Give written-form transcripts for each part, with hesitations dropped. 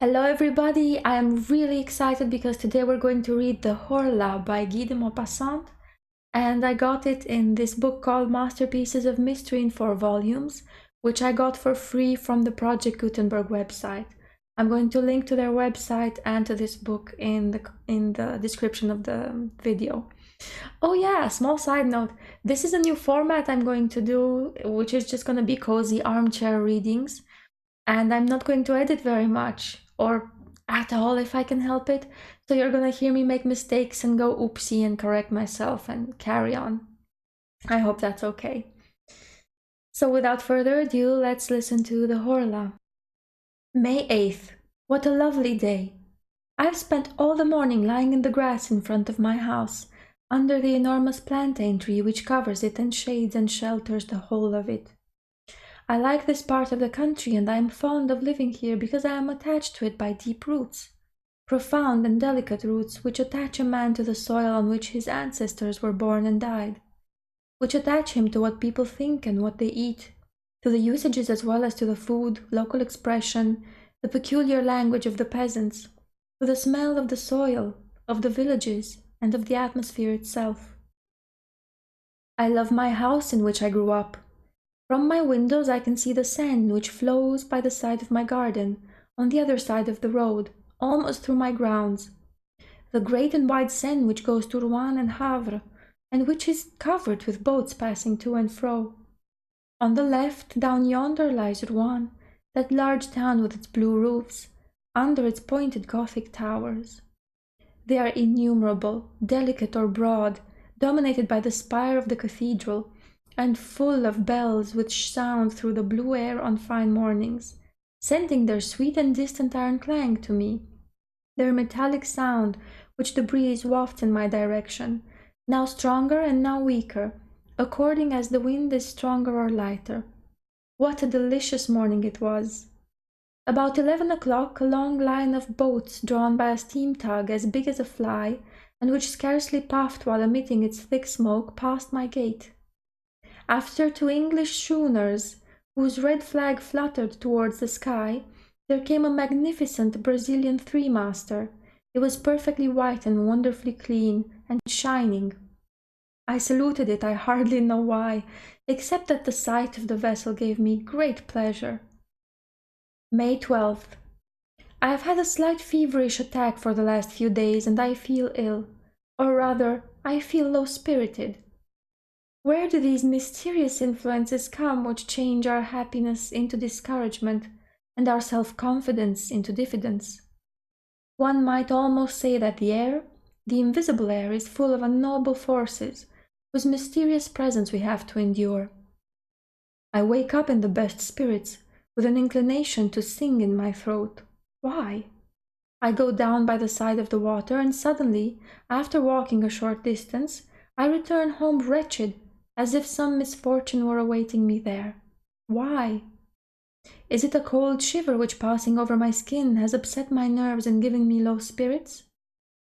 Hello everybody, I am really excited because today we're going to read the Horla by Guy de Maupassant, and I got it in this book called Masterpieces of Mystery in 4 volumes, which I got for free from the Project Gutenberg website. I'm going to link to their website and to this book in the description of the video. Oh yeah, small side note, this is a new format I'm going to do, which is just going to be cozy armchair readings. And I'm not going to edit very much or at all if I can help it. So you're gonna hear me make mistakes and go oopsie and correct myself and carry on. I hope that's okay. So without further ado, let's listen to the Horla. May 8th. What a lovely day. I've spent all the morning lying in the grass in front of my house, under the enormous plantain tree which covers it and shades and shelters the whole of it. I like this part of the country and I am fond of living here because I am attached to it by deep roots, profound and delicate roots which attach a man to the soil on which his ancestors were born and died, which attach him to what people think and what they eat, to the usages as well as to the food, local expression, the peculiar language of the peasants, to the smell of the soil, of the villages, and of the atmosphere itself. I love my house in which I grew up. From my windows I can see the Seine which flows by the side of my garden, on the other side of the road, almost through my grounds. The great and wide Seine which goes to Rouen and Havre, and which is covered with boats passing to and fro. On the left, down yonder, lies Rouen, that large town with its blue roofs, under its pointed Gothic towers. They are innumerable, delicate or broad, dominated by the spire of the cathedral, and full of bells which sound through the blue air on fine mornings, sending their sweet and distant iron clang to me, their metallic sound which the breeze wafts in my direction, now stronger and now weaker, according as the wind is stronger or lighter. What a delicious morning it was! About 11 o'clock, a long line of boats drawn by a steam tug as big as a fly, and which scarcely puffed while emitting its thick smoke, passed my gate. After 2 English schooners, whose red flag fluttered towards the sky, there came a magnificent Brazilian three-master. It was perfectly white and wonderfully clean and shining. I saluted it, I hardly know why, except that the sight of the vessel gave me great pleasure. May 12th. I have had a slight feverish attack for the last few days and I feel ill, or rather, I feel low-spirited. Where do these mysterious influences come which change our happiness into discouragement and our self-confidence into diffidence? One might almost say that the air, the invisible air, is full of unknowable forces whose mysterious presence we have to endure. I wake up in the best spirits, with an inclination to sing in my throat. Why? I go down by the side of the water and suddenly, after walking a short distance, I return home wretched, as if some misfortune were awaiting me there. Why? Is it a cold shiver which, passing over my skin, has upset my nerves and given me low spirits?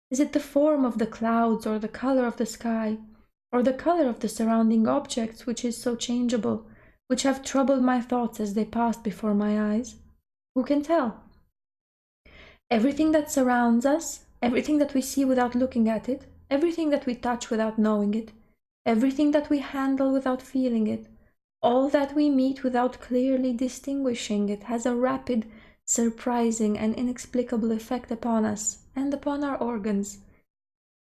Is it the form of the clouds, or the color of the sky, or the color of the surrounding objects which is so changeable, which have troubled my thoughts as they passed before my eyes? Who can tell? Everything that surrounds us, everything that we see without looking at it, everything that we touch without knowing it, everything that we handle without feeling it, all that we meet without clearly distinguishing it, has a rapid, surprising, and inexplicable effect upon us and upon our organs,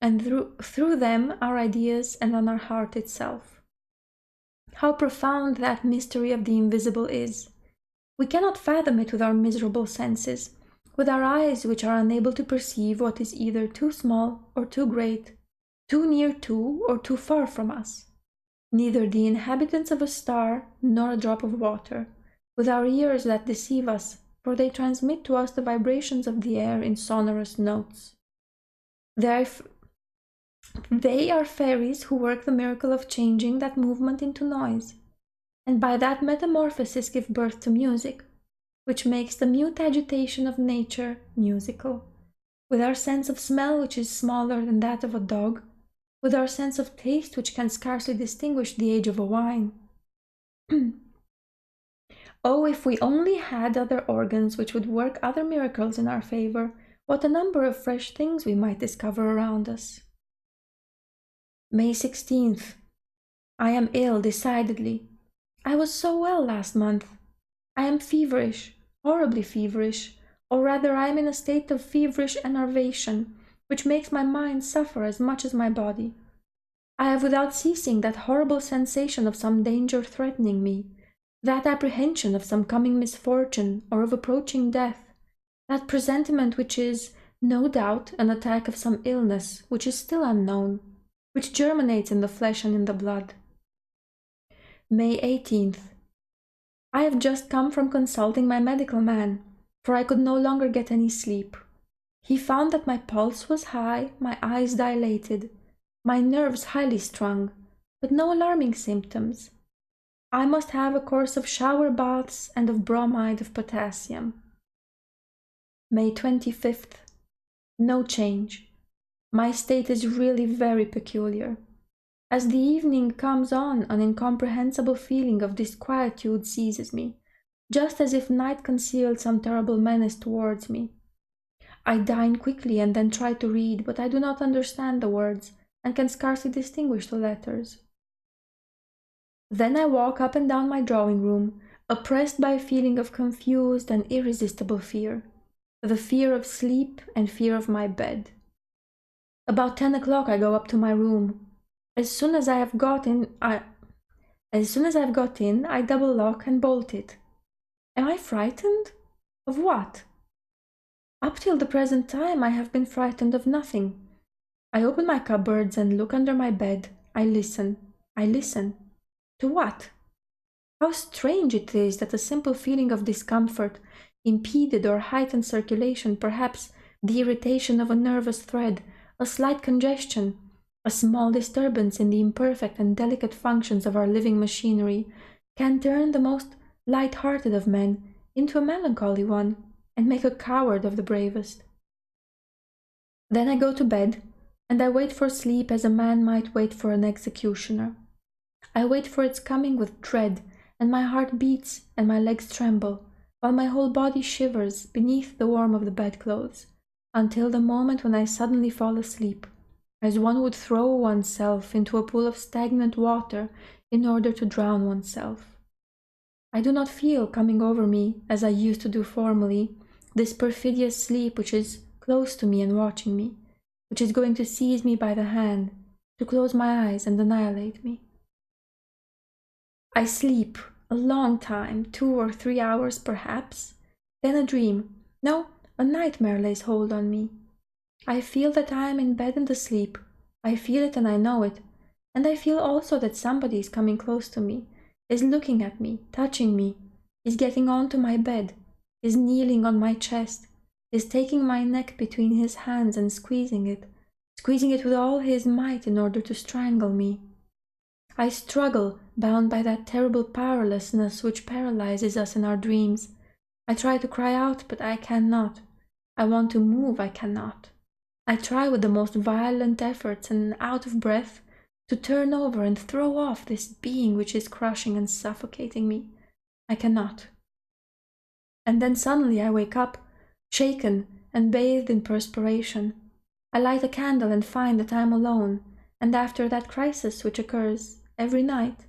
and through them our ideas and on our heart itself. How profound that mystery of the invisible is! We cannot fathom it with our miserable senses, with our eyes which are unable to perceive what is either too small or too great, too near to or too far from us. Neither the inhabitants of a star nor a drop of water, with our ears that deceive us, for they transmit to us the vibrations of the air in sonorous notes. They are fairies who work the miracle of changing that movement into noise, and by that metamorphosis give birth to music, which makes the mute agitation of nature musical, with our sense of smell which is smaller than that of a dog, with our sense of taste which can scarcely distinguish the age of a wine. Oh, if we only had other organs which would work other miracles in our favor, what a number of fresh things we might discover around us. May 16th. I am ill, decidedly. I was so well last month. I am feverish, horribly feverish, or rather I am in a state of feverish enervation, which makes my mind suffer as much as my body. I have without ceasing that horrible sensation of some danger threatening me, that apprehension of some coming misfortune or of approaching death, that presentiment which is, no doubt, an attack of some illness which is still unknown, which germinates in the flesh and in the blood. May 18th. I have just come from consulting my medical man, for I could no longer get any sleep. He found that my pulse was high, my eyes dilated, my nerves highly strung, but no alarming symptoms. I must have a course of shower baths and of bromide of potassium. May 25th. No change. My state is really very peculiar. As the evening comes on, an incomprehensible feeling of disquietude seizes me, just as if night concealed some terrible menace towards me. I dine quickly and then try to read, but I do not understand the words and can scarcely distinguish the letters. Then I walk up and down my drawing room, oppressed by a feeling of confused and irresistible fear, the fear of sleep and fear of my bed. About 10 o'clock I go up to my room. As soon as I have got in, I double lock and bolt it. Am I frightened? Of what? Up till the present time I have been frightened of nothing. I open my cupboards and look under my bed. I listen. To what? How strange it is that a simple feeling of discomfort, impeded or heightened circulation, perhaps the irritation of a nervous thread, a slight congestion, a small disturbance in the imperfect and delicate functions of our living machinery, can turn the most light-hearted of men into a melancholy one, and make a coward of the bravest. Then I go to bed, and I wait for sleep as a man might wait for an executioner. I wait for its coming with dread, and my heart beats and my legs tremble, while my whole body shivers beneath the warmth of the bedclothes, until the moment when I suddenly fall asleep, as one would throw oneself into a pool of stagnant water in order to drown oneself. I do not feel coming over me, as I used to do formerly, this perfidious sleep which is close to me and watching me, which is going to seize me by the hand, to close my eyes and annihilate me. I sleep a long time, 2 or 3 hours perhaps, then a dream, no, a nightmare lays hold on me. I feel that I am in bed and asleep, I feel it and I know it, and I feel also that somebody is coming close to me, is looking at me, touching me, is getting onto my bed, is kneeling on my chest, is taking my neck between his hands and squeezing it with all his might in order to strangle me. I struggle, bound by that terrible powerlessness which paralyzes us in our dreams. I try to cry out, but I cannot. I want to move, I cannot. I try with the most violent efforts, and out of breath, to turn over and throw off this being which is crushing and suffocating me. I cannot. And then suddenly I wake up, shaken and bathed in perspiration. I light a candle and find that I am alone, and after that crisis which occurs every night,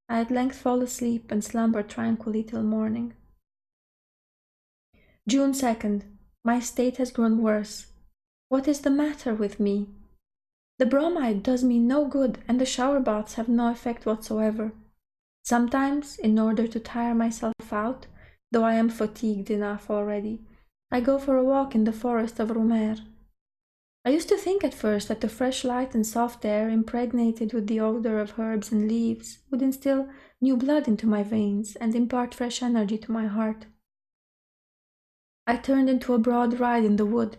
I at length fall asleep and slumber tranquilly till morning. June 2nd. My state has grown worse. What is the matter with me? The bromide does me no good, and the shower baths have no effect whatsoever. Sometimes, in order to tire myself out, though I am fatigued enough already, I go for a walk in the forest of Armchair. I used to think at first that the fresh light and soft air, impregnated with the odor of herbs and leaves, would instill new blood into my veins and impart fresh energy to my heart. I turned into a broad ride in the wood,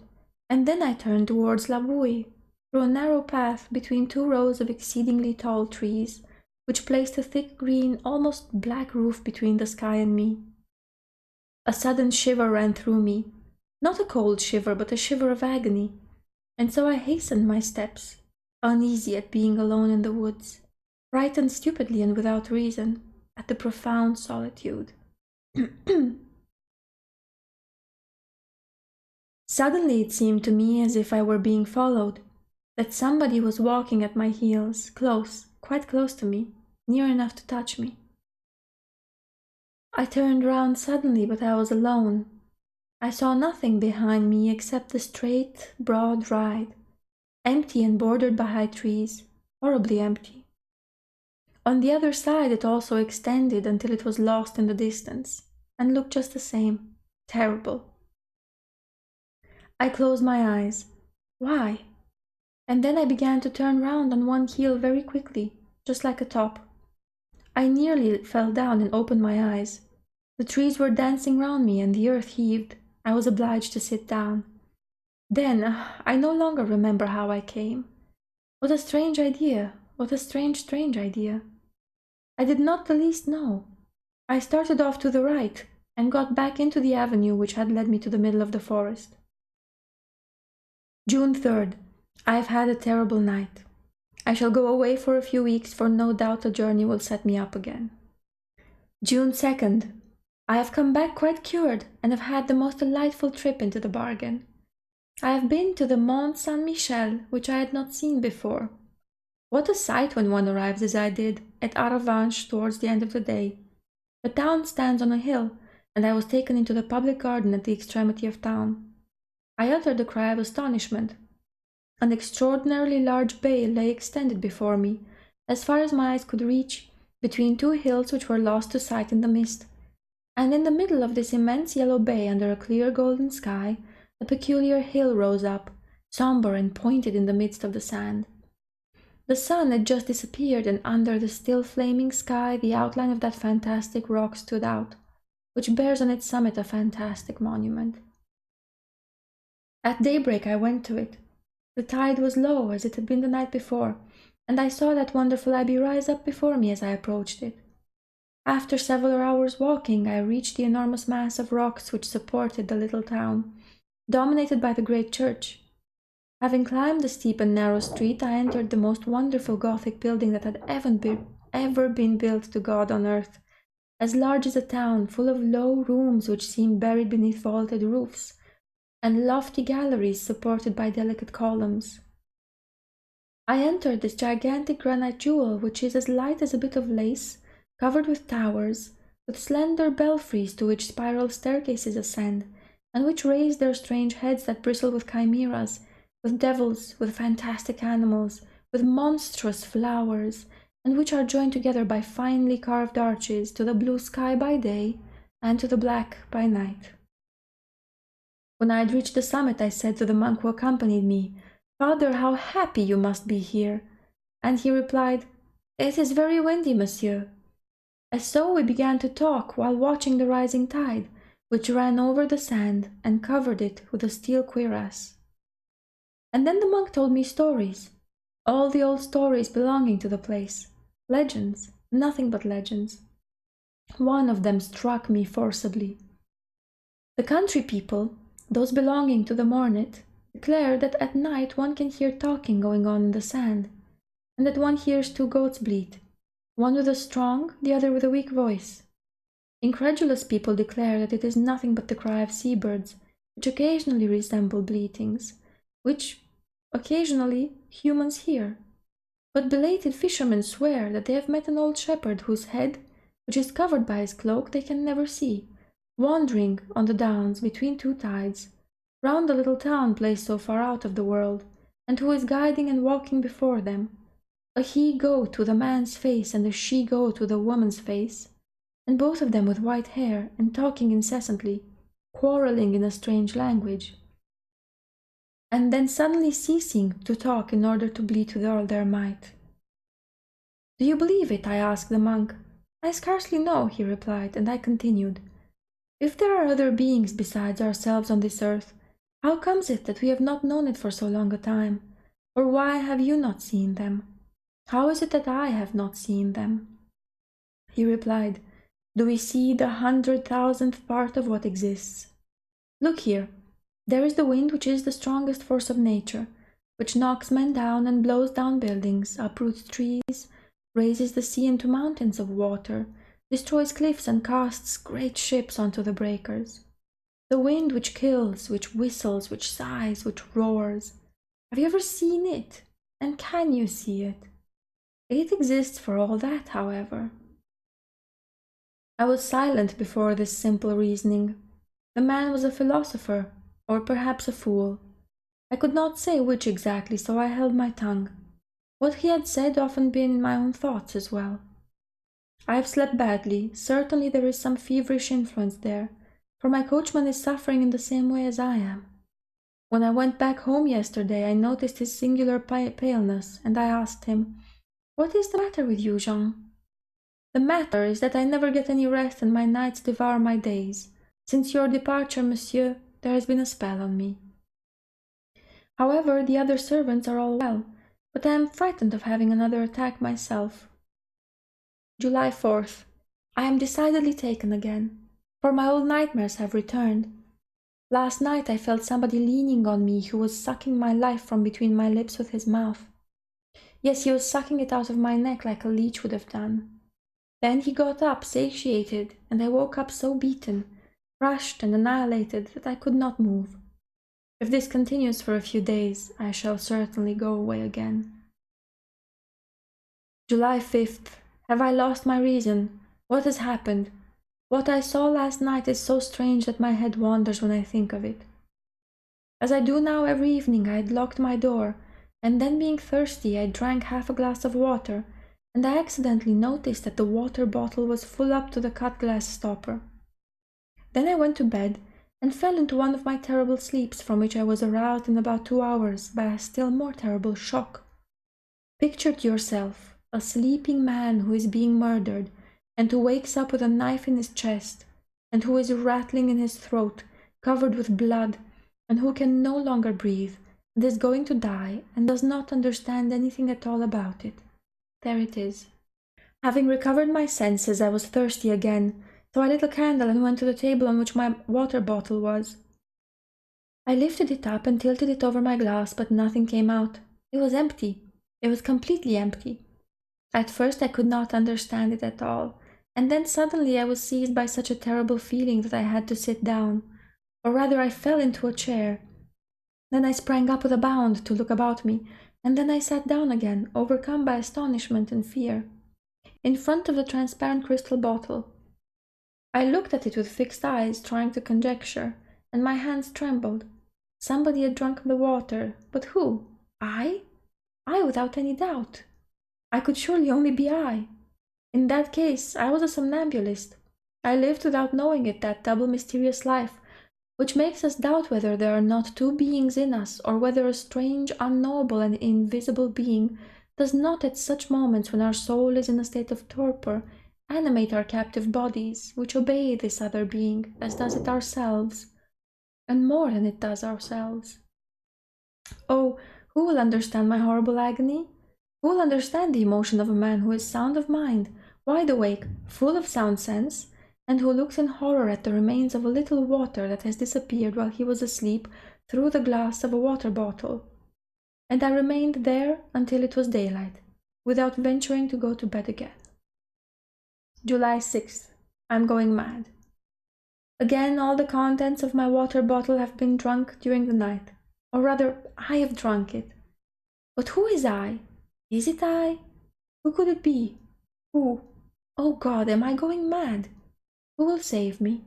and then I turned towards La Bouille, through a narrow path between 2 rows of exceedingly tall trees, which placed a thick green, almost black roof between the sky and me. A sudden shiver ran through me, not a cold shiver, but a shiver of agony, and so I hastened my steps, uneasy at being alone in the woods, frightened stupidly and without reason, at the profound solitude. Suddenly it seemed to me as if I were being followed, that somebody was walking at my heels, close, quite close to me, near enough to touch me. I turned round suddenly, but I was alone. I saw nothing behind me except the straight, broad ride, empty and bordered by high trees, horribly empty. On the other side it also extended until it was lost in the distance, and looked just the same, terrible. I closed my eyes. Why? And then I began to turn round on one heel very quickly, just like a top. I nearly fell down and opened my eyes. The trees were dancing round me and the earth heaved. I was obliged to sit down. Then, I no longer remember how I came. What a strange idea! What a strange idea! I did not the least know. I started off to the right and got back into the avenue which had led me to the middle of the forest. June 3rd. I have had a terrible night. I shall go away for a few weeks, for no doubt the journey will set me up again. June 2nd. I have come back quite cured and have had the most delightful trip into the bargain. I have been to the Mont Saint-Michel, which I had not seen before. What a sight when one arrives, as I did, at Aravanche towards the end of the day. The town stands on a hill, and I was taken into the public garden at the extremity of town. I uttered a cry of astonishment. An extraordinarily large bay lay extended before me, as far as my eyes could reach, between two hills which were lost to sight in the mist. And in the middle of this immense yellow bay, under a clear golden sky, a peculiar hill rose up, sombre and pointed in the midst of the sand. The sun had just disappeared, and under the still flaming sky the outline of that fantastic rock stood out, which bears on its summit a fantastic monument. At daybreak I went to it. The tide was low, as it had been the night before, and I saw that wonderful abbey rise up before me as I approached it. After several hours' walking, I reached the enormous mass of rocks which supported the little town, dominated by the great church. Having climbed the steep and narrow street, I entered the most wonderful Gothic building that had ever been built to God on earth, as large as a town, full of low rooms which seemed buried beneath vaulted roofs, and lofty galleries supported by delicate columns. I entered this gigantic granite jewel, which is as light as a bit of lace, covered with towers, with slender belfries to which spiral staircases ascend, and which raise their strange heads that bristle with chimeras, with devils, with fantastic animals, with monstrous flowers, and which are joined together by finely carved arches to the blue sky by day and to the black by night. When I had reached the summit, I said to the monk who accompanied me, "Father, how happy you must be here!" And he replied, "It is very windy, monsieur." And so we began to talk while watching the rising tide, which ran over the sand and covered it with a steel cuirass. And then the monk told me stories, all the old stories belonging to the place, legends, nothing but legends. One of them struck me forcibly. The country people, those belonging to the Mornet, declare that at night one can hear talking going on in the sand, and that one hears two goats bleat, one with a strong, the other with a weak voice. Incredulous people declare that it is nothing but the cry of seabirds, which occasionally resemble bleatings, which occasionally humans hear. But belated fishermen swear that they have met an old shepherd whose head, which is covered by his cloak, they can never see, wandering on the downs between two tides, round the little town placed so far out of the world, and who is guiding and walking before them, a he-goat with a man's face and a she-goat with a woman's face, and both of them with white hair and talking incessantly, quarrelling in a strange language, and then suddenly ceasing to talk in order to bleat with all their might. "Do you believe it?" I asked the monk. "I scarcely know," he replied, and I continued, "If there are other beings besides ourselves on this earth, how comes it that we have not known it for so long a time? Or why have you not seen them? How is it that I have not seen them?" He replied, "Do we see the 100,000th part of what exists? Look here, there is the wind, which is the strongest force of nature, which knocks men down and blows down buildings, uproots trees, raises the sea into mountains of water, destroys cliffs and casts great ships onto the breakers. The wind which kills, which whistles, which sighs, which roars. Have you ever seen it? And can you see it? It exists for all that, however. I was silent before this simple reasoning. The man was a philosopher, or perhaps a fool. I could not say which exactly, so I held my tongue. What he had said often been in my own thoughts as well. I have slept badly. Certainly there is some feverish influence there, for my coachman is suffering in the same way as I am. When I went back home yesterday, I noticed his singular paleness, and I asked him, "What is the matter with you, Jean?" "The matter is that I never get any rest and my nights devour my days. Since your departure, monsieur, there has been a spell on me. However, the other servants are all well, but I am frightened of having another attack myself." July 4th. I am decidedly taken again, for my old nightmares have returned. Last night I felt somebody leaning on me who was sucking my life from between my lips with his mouth. Yes, he was sucking it out of my neck like a leech would have done. Then he got up, satiated, and I woke up so beaten, crushed and annihilated that I could not move. If this continues for a few days, I shall certainly go away again. July 5th. Have I lost my reason? What has happened? What I saw last night is so strange that my head wanders when I think of it. As I do now every evening, I had locked my door, and then being thirsty, I drank half a glass of water, and I accidentally noticed that the water bottle was full up to the cut glass stopper. Then I went to bed and fell into one of my terrible sleeps, from which I was aroused in about 2 hours by a still more terrible shock. Picture to yourself a sleeping man who is being murdered, and who wakes up with a knife in his chest, and who is rattling in his throat, covered with blood, and who can no longer breathe, and is going to die, and does not understand anything at all about it. There it is. Having recovered my senses, I was thirsty again, so I lit a candle and went to the table on which my water bottle was. I lifted it up and tilted it over my glass, but nothing came out. It was empty. It was completely empty. At first I could not understand it at all, and then suddenly I was seized by such a terrible feeling that I had to sit down, or rather I fell into a chair. Then I sprang up with a bound to look about me, and then I sat down again, overcome by astonishment and fear, in front of the transparent crystal bottle. I looked at it with fixed eyes, trying to conjecture, and my hands trembled. Somebody had drunk the water, but who? I? I, without any doubt. I could surely only be I. In that case, I was a somnambulist. I lived without knowing it, that double mysterious life, which makes us doubt whether there are not two beings in us, or whether a strange, unknowable, and invisible being does not at such moments when our soul is in a state of torpor animate our captive bodies, which obey this other being, as does it ourselves, and more than it does ourselves. Oh, who will understand my horrible agony? Who will understand the emotion of a man who is sound of mind, wide awake, full of sound sense, and who looks in horror at the remains of a little water that has disappeared while he was asleep through the glass of a water bottle? And I remained there until it was daylight, without venturing to go to bed again. July 6th. I'm going mad. Again, all the contents of my water bottle have been drunk during the night, or rather, I have drunk it. But who is I? Is it I? Who could it be? Who? Oh God, am I going mad? Who will save me?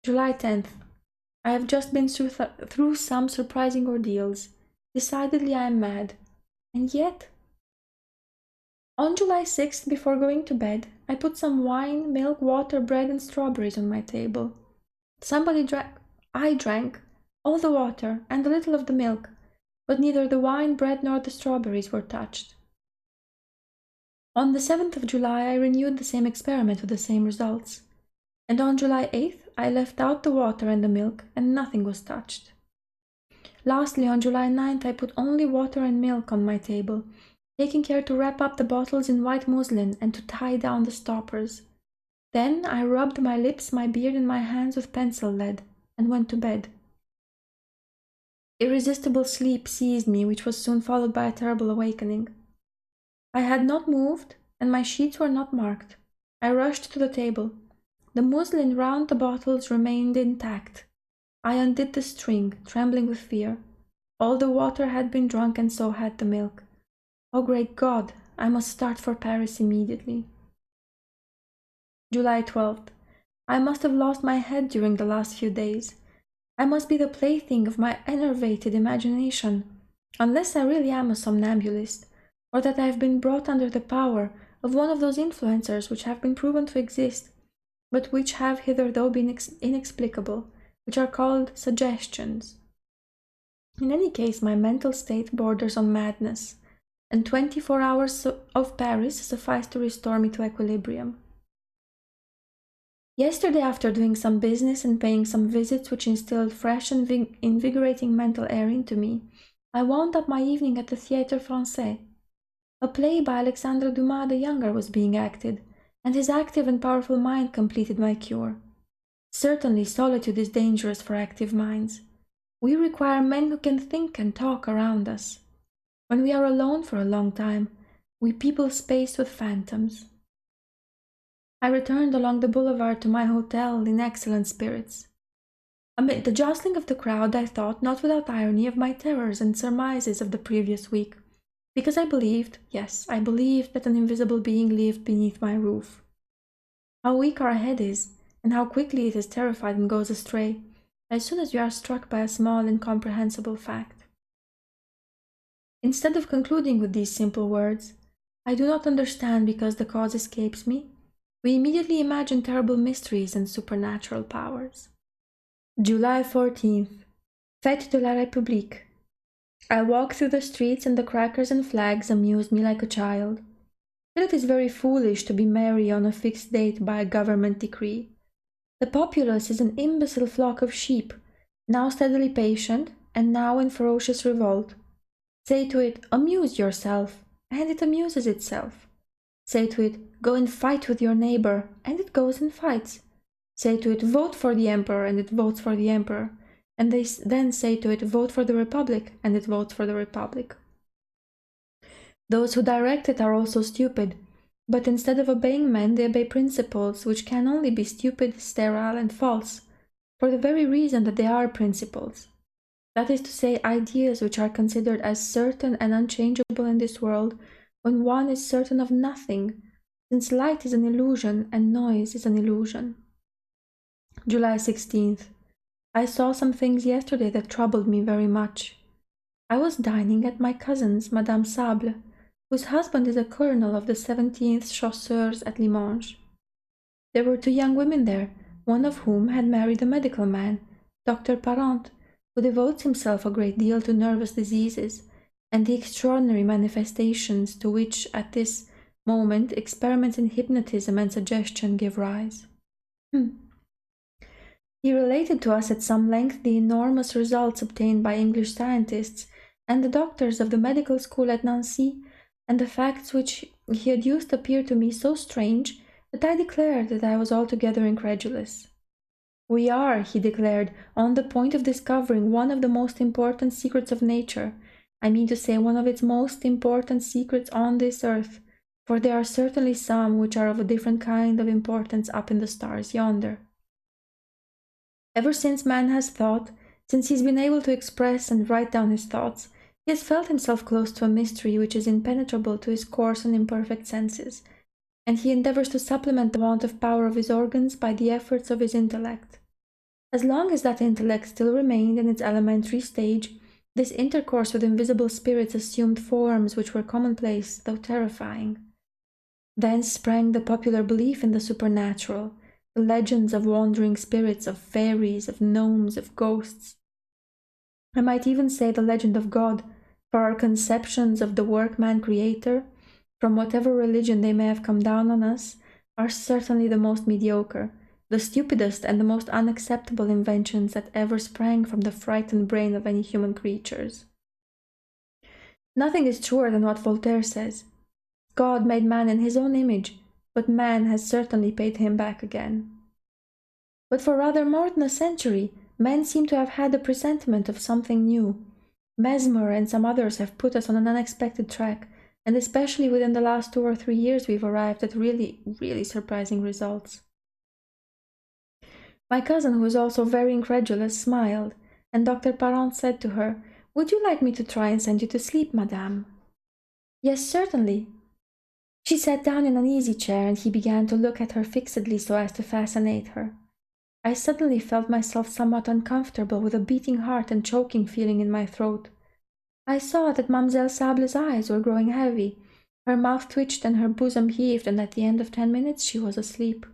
July 10th. I have just been through some surprising ordeals. Decidedly I am mad. And yet... On July 6th, before going to bed, I put some wine, milk, water, bread, and strawberries on my table. Somebody drank. I drank all the water and a little of the milk, but neither the wine, bread, nor the strawberries were touched. On the 7th of July, I renewed the same experiment with the same results, and on July 8th, I left out the water and the milk, and nothing was touched. Lastly, on July 9th, I put only water and milk on my table, taking care to wrap up the bottles in white muslin and to tie down the stoppers. Then I rubbed my lips, my beard, and my hands with pencil lead, and went to bed. Irresistible sleep seized me, which was soon followed by a terrible awakening. I had not moved, and my sheets were not marked. I rushed to the table. The muslin round the bottles remained intact. I undid the string, trembling with fear. All the water had been drunk, and so had the milk. Oh, great God! I must start for Paris immediately. July 12th. I must have lost my head during the last few days. I must be the plaything of my enervated imagination, unless I really am a somnambulist, or that I have been brought under the power of one of those influencers which have been proven to exist, but which have hitherto been inexplicable, which are called suggestions. In any case, my mental state borders on madness, and 24 hours of Paris suffice to restore me to equilibrium. Yesterday, after doing some business and paying some visits which instilled fresh and invigorating mental air into me, I wound up my evening at the Théâtre Français. A play by Alexandre Dumas the Younger was being acted, and his active and powerful mind completed my cure. Certainly, solitude is dangerous for active minds. We require men who can think and talk around us. When we are alone for a long time, we people space with phantoms. I returned along the boulevard to my hotel in excellent spirits. Amid the jostling of the crowd, I thought, not without irony, of my terrors and surmises of the previous week, because I believed, yes, I believed that an invisible being lived beneath my roof. How weak our head is, and how quickly it is terrified and goes astray, as soon as we are struck by a small, incomprehensible fact. Instead of concluding with these simple words, I do not understand because the cause escapes me, we immediately imagine terrible mysteries and supernatural powers. July 14th. Fête de la République. I walked through the streets, and the crackers and flags amused me like a child. But it is very foolish to be merry on a fixed date by a government decree. The populace is an imbecile flock of sheep, now steadily patient, and now in ferocious revolt. Say to it, amuse yourself, and it amuses itself. Say to it, go and fight with your neighbor, and it goes and fights. Say to it, vote for the emperor, and it votes for the emperor. And they then say to it, vote for the republic, and it votes for the republic. Those who direct it are also stupid, but instead of obeying men, they obey principles which can only be stupid, sterile, and false, for the very reason that they are principles. That is to say, ideas which are considered as certain and unchangeable in this world, when one is certain of nothing, since light is an illusion and noise is an illusion. July 16th. I saw some things yesterday that troubled me very much. I was dining at my cousin's, Madame Sable, whose husband is a colonel of the 17th Chasseurs at Limoges. There were two young women there, one of whom had married a medical man, Dr. Parent, who devotes himself a great deal to nervous diseases, and the extraordinary manifestations to which at this moment experiments in hypnotism and suggestion give rise. He related to us at some length the enormous results obtained by English scientists and the doctors of the medical school at Nancy, and the facts which he adduced appeared to me so strange that I declared that I was altogether incredulous. We are, he declared, on the point of discovering one of the most important secrets of nature, I mean to say one of its most important secrets on this earth, for there are certainly some which are of a different kind of importance up in the stars yonder. Ever since man has thought, since he has been able to express and write down his thoughts, he has felt himself close to a mystery which is impenetrable to his coarse and imperfect senses, and he endeavors to supplement the want of power of his organs by the efforts of his intellect. As long as that intellect still remained in its elementary stage, this intercourse with invisible spirits assumed forms which were commonplace, though terrifying. Thence sprang the popular belief in the supernatural, the legends of wandering spirits, of fairies, of gnomes, of ghosts. I might even say the legend of God, for our conceptions of the workman-creator, from whatever religion they may have come down on us, are certainly the most mediocre, the stupidest and the most unacceptable inventions that ever sprang from the frightened brain of any human creatures. Nothing is truer than what Voltaire says. God made man in his own image, but man has certainly paid him back again. But for rather more than a century, men seem to have had a presentiment of something new. Mesmer and some others have put us on an unexpected track, and especially within the last 2 or 3 years we've arrived at really, really surprising results. My cousin, who was also very incredulous, smiled, and Dr. Parent said to her, "Would you like me to try and send you to sleep, madame?" "Yes, certainly." She sat down in an easy chair, and he began to look at her fixedly so as to fascinate her. I suddenly felt myself somewhat uncomfortable, with a beating heart and choking feeling in my throat. I saw that Mademoiselle Sable's eyes were growing heavy, her mouth twitched and her bosom heaved, and at the end of 10 minutes she was asleep.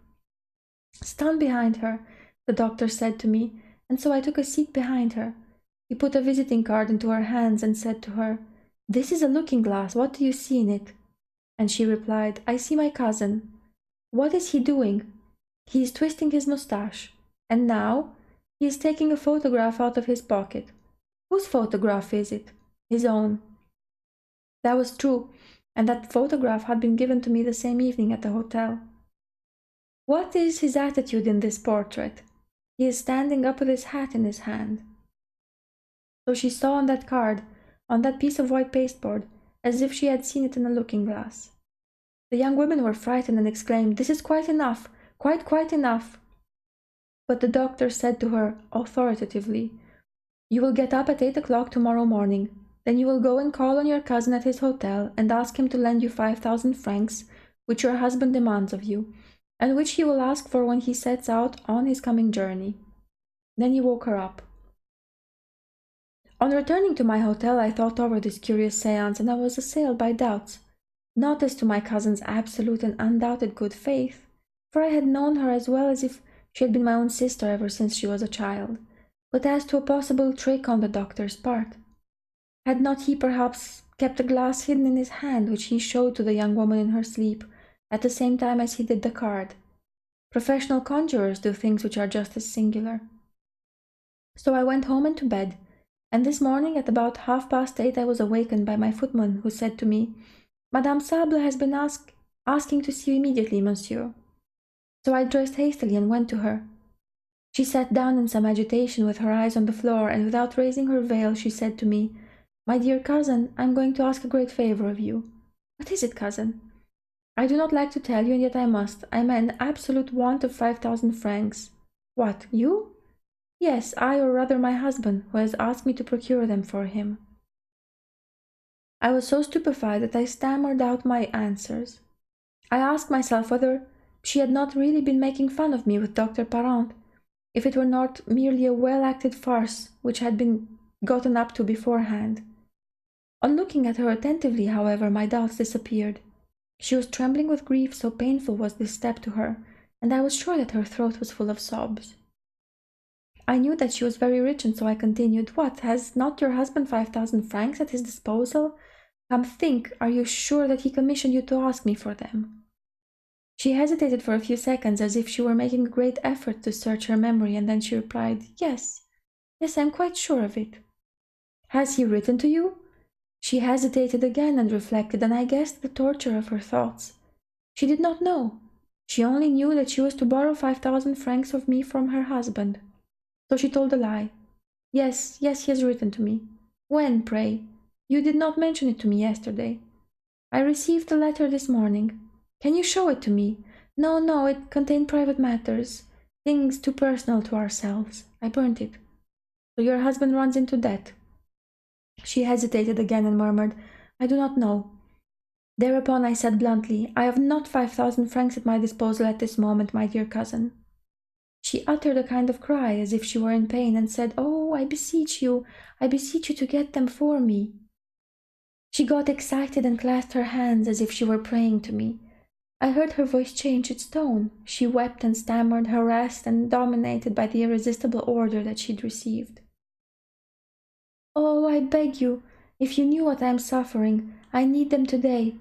"Stand behind her," the doctor said to me, and so I took a seat behind her. He put a visiting card into her hands and said to her, "This is a looking-glass. What do you see in it?" And she replied, "I see my cousin." "What is he doing?" "He is twisting his moustache. And now he is taking a photograph out of his pocket." "Whose photograph is it?" "His own." That was true, and that photograph had been given to me the same evening at the hotel. "What is his attitude in this portrait?" "He is standing up with his hat in his hand." So she saw on that card, on that piece of white pasteboard, as if she had seen it in a looking-glass. The young women were frightened and exclaimed, "This is quite enough, quite enough." But the doctor said to her, authoritatively, "You will get up at 8 o'clock tomorrow morning. Then you will go and call on your cousin at his hotel and ask him to lend you 5,000 francs, which your husband demands of you, and which he will ask for when he sets out on his coming journey." Then he woke her up. On returning to my hotel, I thought over this curious seance, and I was assailed by doubts, not as to my cousin's absolute and undoubted good faith, for I had known her as well as if she had been my own sister ever since she was a child, but as to a possible trick on the doctor's part. Had not he perhaps kept a glass hidden in his hand, which he showed to the young woman in her sleep, at the same time as he did the card? Professional conjurers do things which are just as singular. So I went home and to bed, and this morning at about 8:30 I was awakened by my footman, who said to me, "Madame Sable has been asking to see you immediately, monsieur." So I dressed hastily and went to her. She sat down in some agitation with her eyes on the floor, and without raising her veil she said to me, "My dear cousin, I am going to ask a great favor of you." "What is it, cousin?" "I do not like to tell you, and yet I must. I am in absolute want of 5,000 francs. "What, you?" "Yes, I, or rather my husband, who has asked me to procure them for him." I was so stupefied that I stammered out my answers. I asked myself whether she had not really been making fun of me with Dr. Parent, if it were not merely a well-acted farce which had been gotten up to beforehand. On looking at her attentively, however, my doubts disappeared. She was trembling with grief, so painful was this step to her, and I was sure that her throat was full of sobs. I knew that she was very rich, and so I continued, "What, has not your husband 5,000 francs at his disposal? Come, think, are you sure that he commissioned you to ask me for them?" She hesitated for a few seconds, as if she were making a great effort to search her memory, and then she replied, "Yes, yes, I am quite sure of it." "Has he written to you?" She hesitated again and reflected, and I guessed the torture of her thoughts. She did not know. She only knew that she was to borrow 5,000 francs of me from her husband. So she told a lie. "Yes, yes, he has written to me." "When, pray? You did not mention it to me yesterday." "I received a letter this morning." "Can you show it to me?" "No, no, it contained private matters, things too personal to ourselves. I burnt it." "So your husband runs into debt?" She hesitated again and murmured, "I do not know." Thereupon I said bluntly, "I have not 5,000 francs at my disposal at this moment, my dear cousin." She uttered a kind of cry, as if she were in pain, and said, "Oh, I beseech you to get them for me." She got excited and clasped her hands as if she were praying to me. I heard her voice change its tone. She wept and stammered, harassed and dominated by the irresistible order that she'd received. "Oh, I beg you, if you knew what I am suffering, I need them today."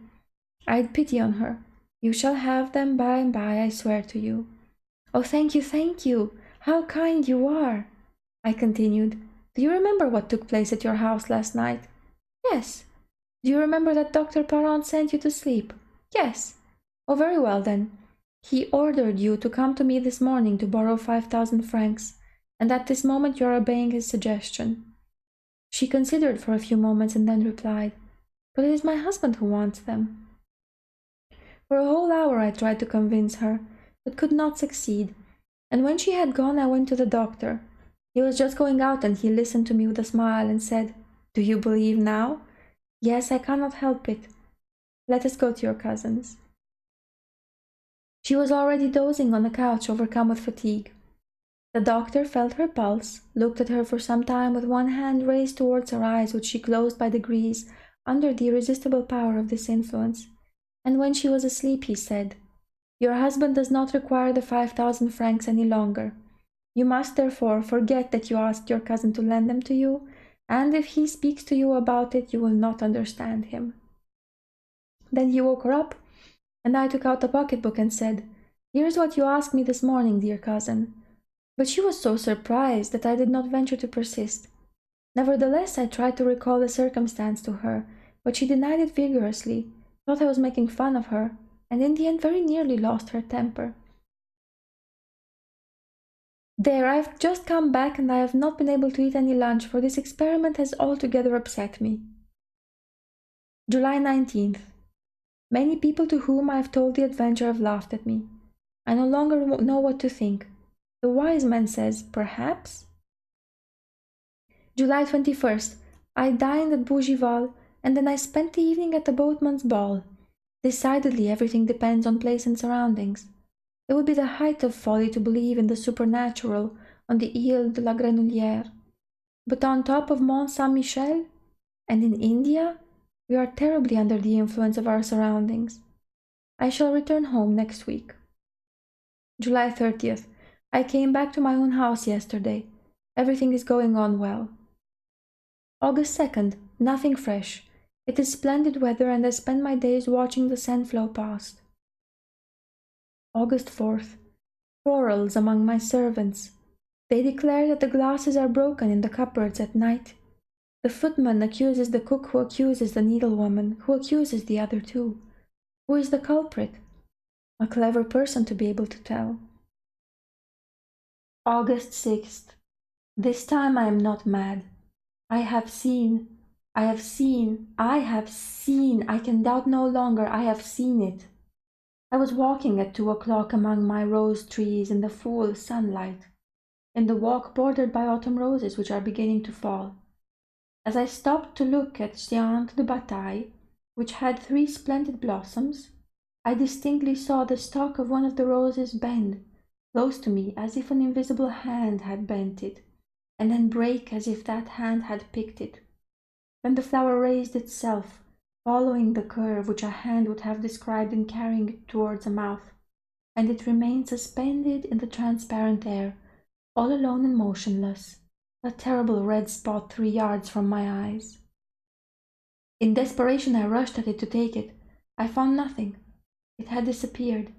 I had pity on her. "You shall have them by and by, I swear to you." "Oh, thank you, thank you. How kind you are." I continued, "Do you remember what took place at your house last night?" "Yes." "Do you remember that Dr. Parent sent you to sleep?" "Yes." "Oh, very well then. He ordered you to come to me this morning to borrow 5,000 francs, and at this moment you are obeying his suggestion." She considered for a few moments and then replied, But it is my husband who wants them. For a whole hour I tried to convince her, but could not succeed, and when she had gone I went to the doctor. He was just going out and he listened to me with a smile and said, "Do you believe now?" "Yes, I cannot help it. Let us go to your cousin's." She was already dozing on the couch, overcome with fatigue. The doctor felt her pulse, looked at her for some time with one hand raised towards her eyes, which she closed by degrees under the irresistible power of this influence, and when she was asleep he said, "Your husband does not require the 5,000 francs any longer. You must therefore forget that you asked your cousin to lend them to you, and if he speaks to you about it, you will not understand him." Then he woke her up, and I took out a pocketbook and said, "Here's what you asked me this morning, dear cousin." But she was so surprised that I did not venture to persist. Nevertheless, I tried to recall the circumstance to her, but she denied it vigorously, thought I was making fun of her, and in the end very nearly lost her temper. There, I've just come back and I have not been able to eat any lunch, for this experiment has altogether upset me. July 19th. Many people to whom I have told the adventure have laughed at me. I no longer know what to think. The wise man says, perhaps? July 21st. I dined at Bougival, and then I spent the evening at the boatman's ball. Decidedly, everything depends on place and surroundings. It would be the height of folly to believe in the supernatural on the Ile de la Grenouillère. But on top of Mont Saint-Michel, and in India, we are terribly under the influence of our surroundings. I shall return home next week. July 30th. I came back to my own house yesterday. Everything is going on well. August 2nd. Nothing fresh. It is splendid weather and I spend my days watching the Seine flow past. August 4th. Quarrels among my servants. They declare that the glasses are broken in the cupboards at night. The footman accuses the cook, who accuses the needlewoman, who accuses the other two. Who is the culprit? A clever person to be able to tell. August 6th. This time I am not mad. I have seen, I can doubt no longer, I have seen it. I was walking at 2 o'clock among my rose trees in the full sunlight, in the walk bordered by autumn roses which are beginning to fall. As I stopped to look at Géante de Bataille, which had 3 splendid blossoms, I distinctly saw the stalk of one of the roses bend close to me as if an invisible hand had bent it, and then break as if that hand had picked it. Then the flower raised itself, following the curve which a hand would have described in carrying it towards a mouth, and it remained suspended in the transparent air, all alone and motionless, a terrible red spot 3 yards from my eyes. In desperation I rushed at it to take it. I found nothing. It had disappeared.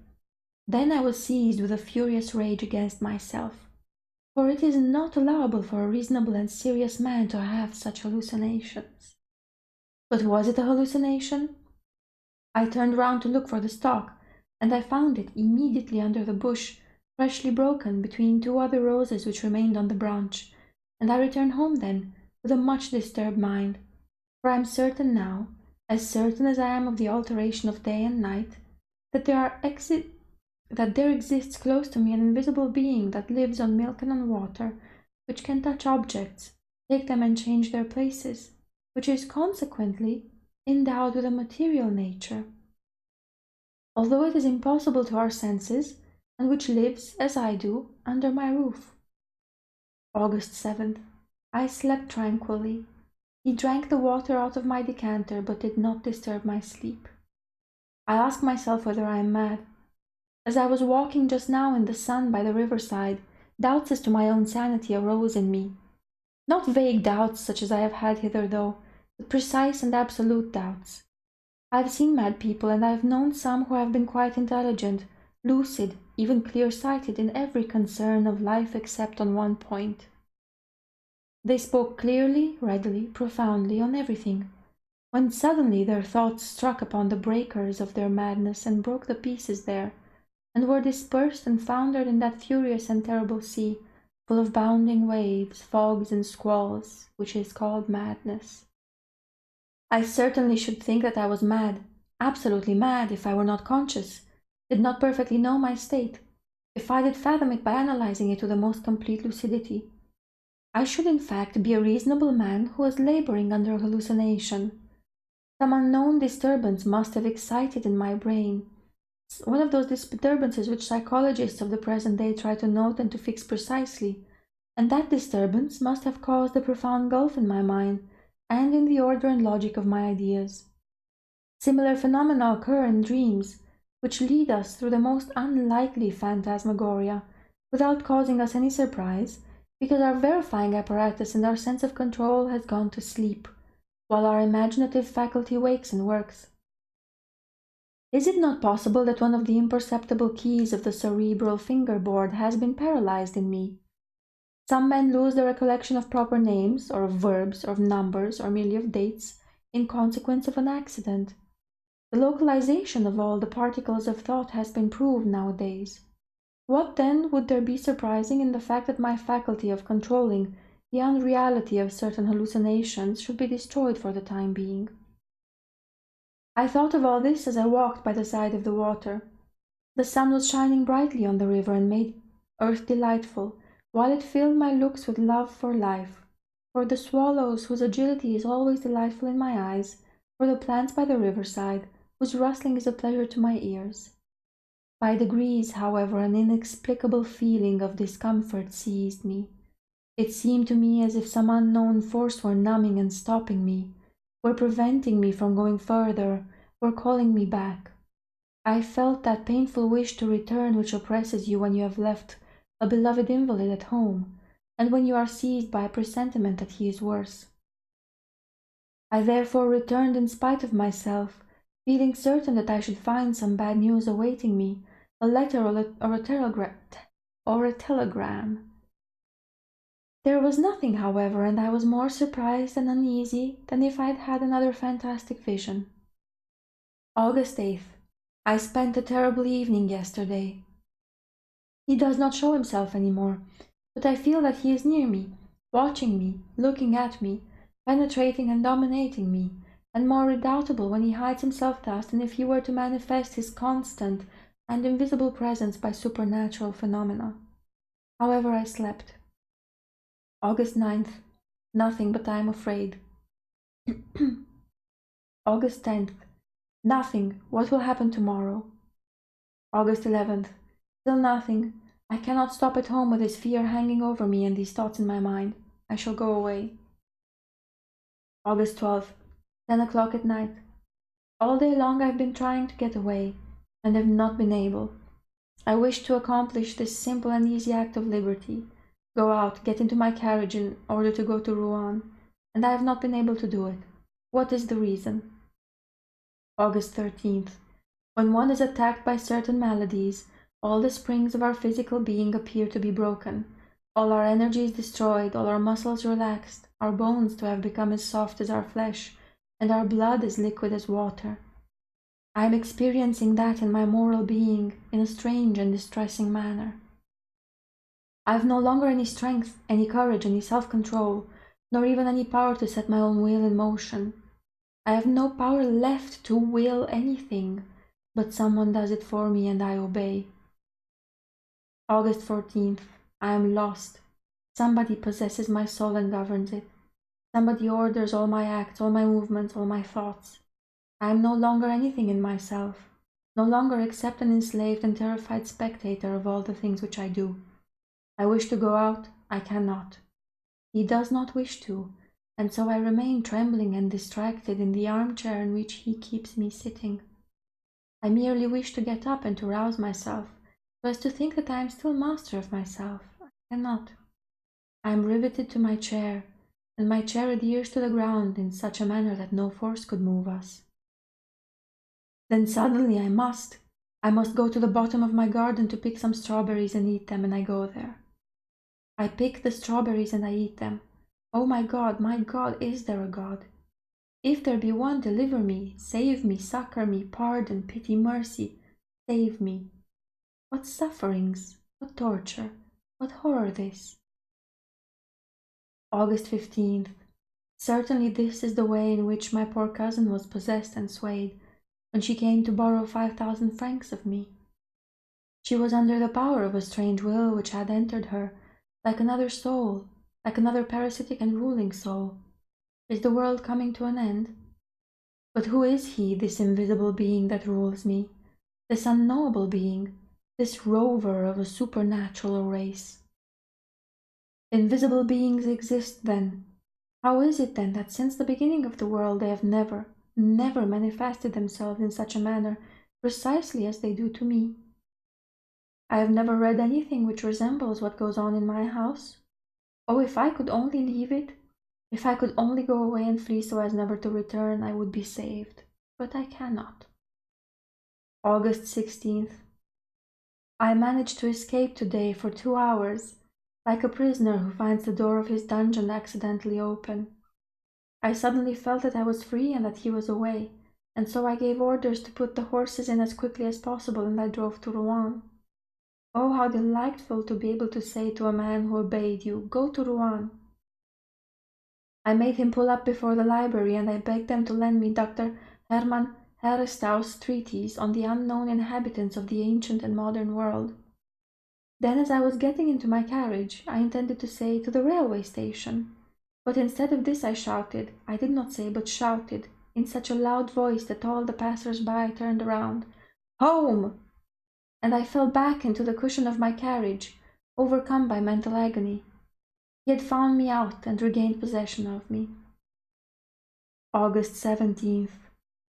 Then I was seized with a furious rage against myself, for it is not allowable for a reasonable and serious man to have such hallucinations. But was it a hallucination? I turned round to look for the stalk, and I found it immediately under the bush, freshly broken between 2 other roses which remained on the branch, and I returned home then, with a much disturbed mind, for I am certain now, as certain as I am of the alteration of day and night, that there exists close to me an invisible being that lives on milk and on water, which can touch objects, take them and change their places, which is consequently endowed with a material nature, although it is impossible to our senses, and which lives, as I do, under my roof. August 7th. I slept tranquilly. He drank the water out of my decanter, but did not disturb my sleep. I ask myself whether I am mad. As I was walking just now in the sun by the riverside, doubts as to my own sanity arose in me. Not vague doubts such as I have had hitherto, but precise and absolute doubts. I have seen mad people, and I have known some who have been quite intelligent, lucid, even clear-sighted in every concern of life except on one point. They spoke clearly, readily, profoundly on everything, when suddenly their thoughts struck upon the breakers of their madness and broke the pieces there, and were dispersed and foundered in that furious and terrible sea, full of bounding waves, fogs and squalls, which is called madness. I certainly should think that I was mad, absolutely mad, if I were not conscious, did not perfectly know my state, if I did fathom it by analyzing it to the most complete lucidity. I should in fact be a reasonable man who was laboring under a hallucination. Some unknown disturbance must have excited in my brain, one of those disturbances which psychologists of the present day try to note and to fix precisely, and that disturbance must have caused a profound gulf in my mind and in the order and logic of my ideas. Similar phenomena occur in dreams, which lead us through the most unlikely phantasmagoria, without causing us any surprise, because our verifying apparatus and our sense of control has gone to sleep, while our imaginative faculty wakes and works. Is it not possible that one of the imperceptible keys of the cerebral fingerboard has been paralyzed in me? Some men lose the recollection of proper names, or of verbs, or of numbers, or merely of dates, in consequence of an accident. The localization of all the particles of thought has been proved nowadays. What then would there be surprising in the fact that my faculty of controlling the unreality of certain hallucinations should be destroyed for the time being? I thought of all this as I walked by the side of the water. The sun was shining brightly on the river and made earth delightful, while it filled my looks with love for life, for the swallows whose agility is always delightful in my eyes, for the plants by the riverside, whose rustling is a pleasure to my ears. By degrees, however, an inexplicable feeling of discomfort seized me. It seemed to me as if some unknown force were numbing and stopping me, were preventing me from going further, were calling me back. I felt that painful wish to return which oppresses you when you have left a beloved invalid at home, and when you are seized by a presentiment that he is worse. I therefore returned in spite of myself, feeling certain that I should find some bad news awaiting me, a letter or a telegram. There was nothing, however, and I was more surprised and uneasy than if I had had another fantastic vision. August 8th. I spent a terrible evening yesterday. He does not show himself any more, but I feel that he is near me, watching me, looking at me, penetrating and dominating me, and more redoubtable when he hides himself thus than if he were to manifest his constant and invisible presence by supernatural phenomena. However, I slept. August 9th. Nothing, but I am afraid. August 10th. Nothing. What will happen tomorrow? August 11th. Still nothing. I cannot stop at home with this fear hanging over me and these thoughts in my mind. I shall go away. August 12th. 10 o'clock at night. All day long I've been trying to get away, and have not been able. I wish to accomplish this simple and easy act of liberty, go out, get into my carriage in order to go to Rouen, and I have not been able to do it. What is the reason? August 13th. When one is attacked by certain maladies, all the springs of our physical being appear to be broken, all our energy is destroyed, all our muscles relaxed, our bones to have become as soft as our flesh, and our blood as liquid as water. I am experiencing that in my moral being in a strange and distressing manner. I have no longer any strength, any courage, any self-control, nor even any power to set my own will in motion. I have no power left to will anything, but someone does it for me and I obey. August 14th. I am lost. Somebody possesses my soul and governs it. Somebody orders all my acts, all my movements, all my thoughts. I am no longer anything in myself, no longer except an enslaved and terrified spectator of all the things which I do. I wish to go out, I cannot. He does not wish to, and so I remain trembling and distracted in the armchair in which he keeps me sitting. I merely wish to get up and to rouse myself, so as to think that I am still master of myself. I cannot. I am riveted to my chair, and my chair adheres to the ground in such a manner that no force could move us. Then suddenly I must go to the bottom of my garden to pick some strawberries and eat them, and I go there. I pick the strawberries and I eat them. Oh my God, is there a God? If there be one, deliver me, save me, succor me, pardon, pity, mercy, save me. What sufferings, what torture, what horror this! August 15th. Certainly this is the way in which my poor cousin was possessed and swayed when she came to borrow 5,000 francs of me. She was under the power of a strange will which had entered her, like another soul, like another parasitic and ruling soul. Is the world coming to an end? But who is he, this invisible being that rules me, this unknowable being, this rover of a supernatural race? Invisible beings exist, then. How is it, then, that since the beginning of the world they have never, never manifested themselves in such a manner precisely as they do to me? I have never read anything which resembles what goes on in my house. Oh, if I could only leave it, if I could only go away and flee so as never to return, I would be saved. But I cannot. August 16th. I managed to escape today for 2 hours, like a prisoner who finds the door of his dungeon accidentally open. I suddenly felt that I was free and that he was away, and so I gave orders to put the horses in as quickly as possible, and I drove to Rouen. Oh, how delightful to be able to say to a man who obeyed you, "Go to Rouen." I made him pull up before the library, and I begged them to lend me Dr. Hermann Herestau's treatise on the unknown inhabitants of the ancient and modern world. Then, as I was getting into my carriage, I intended to say, "To the railway station." But instead of this I shouted, I did not say, but shouted, in such a loud voice that all the passers-by turned around, "Home!" And I fell back into the cushion of my carriage, overcome by mental agony. He had found me out and regained possession of me. August 17th.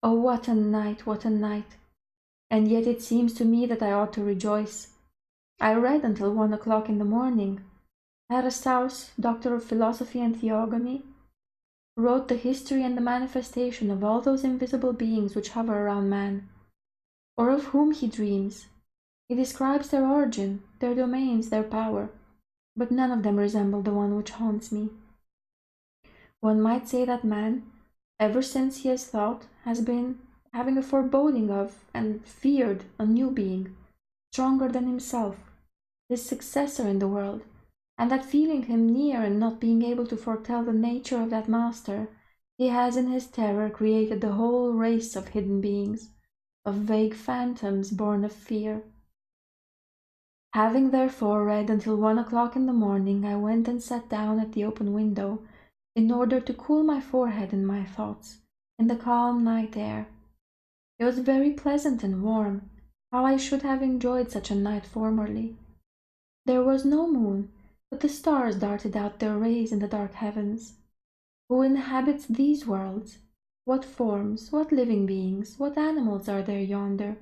Oh, what a night, what a night! And yet it seems to me that I ought to rejoice. I read until 1 o'clock in the morning. Herestau's, Doctor of Philosophy and Theogony, wrote the history and the manifestation of all those invisible beings which hover around man, or of whom he dreams. He describes their origin, their domains, their power, but none of them resemble the one which haunts me. One might say that man, ever since he has thought, has been having a foreboding of and feared a new being, stronger than himself, his successor in the world, and that feeling him near and not being able to foretell the nature of that master, he has in his terror created the whole race of hidden beings, of vague phantoms born of fear. Having therefore read until 1 o'clock in the morning, I went and sat down at the open window, in order to cool my forehead and my thoughts, in the calm night air. It was very pleasant and warm. How I should have enjoyed such a night formerly! There was no moon, but the stars darted out their rays in the dark heavens. Who inhabits these worlds? What forms, what living beings, what animals are there yonder?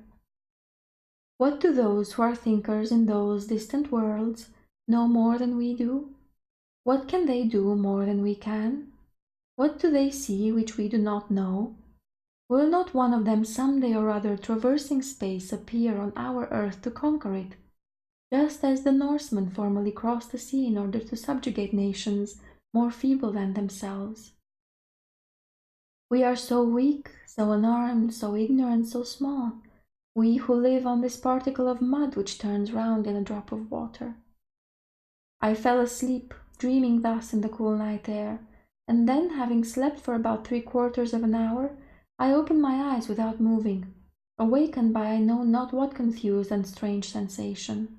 What do those who are thinkers in those distant worlds know more than we do? What can they do more than we can? What do they see which we do not know? Will not one of them some day or other, traversing space, appear on our earth to conquer it, just as the Norsemen formerly crossed the sea in order to subjugate nations more feeble than themselves? We are so weak, so unarmed, so ignorant, so small, we who live on this particle of mud which turns round in a drop of water. I fell asleep, dreaming thus in the cool night air, and then, having slept for about 3/4 of an hour, I opened my eyes without moving, awakened by I know not what confused and strange sensation.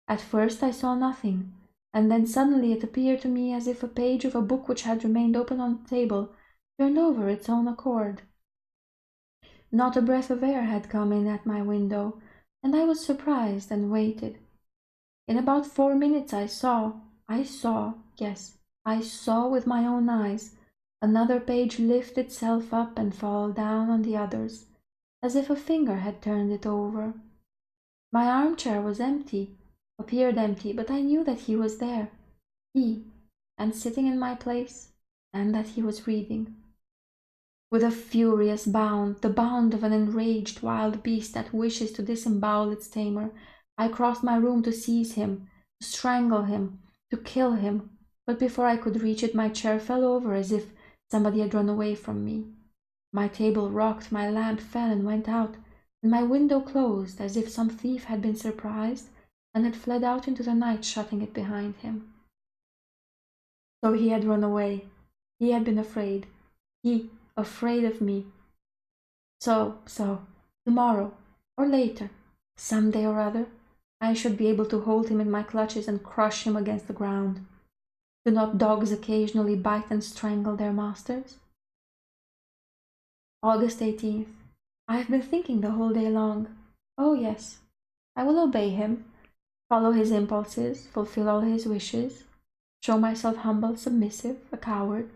At first I saw nothing, and then suddenly it appeared to me as if a page of a book which had remained open on the table turned over its own accord. Not a breath of air had come in at my window, and I was surprised and waited. In about 4 minutes yes, I saw with my own eyes another page lift itself up and fall down on the others, as if a finger had turned it over. My armchair was empty, appeared empty, but I knew that he was there, he, and sitting in my place, and that he was reading. With a furious bound, the bound of an enraged wild beast that wishes to disembowel its tamer, I crossed my room to seize him, to strangle him, to kill him, but before I could reach it, my chair fell over as if somebody had run away from me. My table rocked, my lamp fell and went out, and my window closed, as if some thief had been surprised and had fled out into the night, shutting it behind him. So he had run away. He had been afraid. He, afraid of me. So, tomorrow, or later, some day or other, I should be able to hold him in my clutches and crush him against the ground. Do not dogs occasionally bite and strangle their masters? August 18th. I have been thinking the whole day long. Oh, yes, I will obey him, follow his impulses, fulfill all his wishes, show myself humble, submissive, a coward.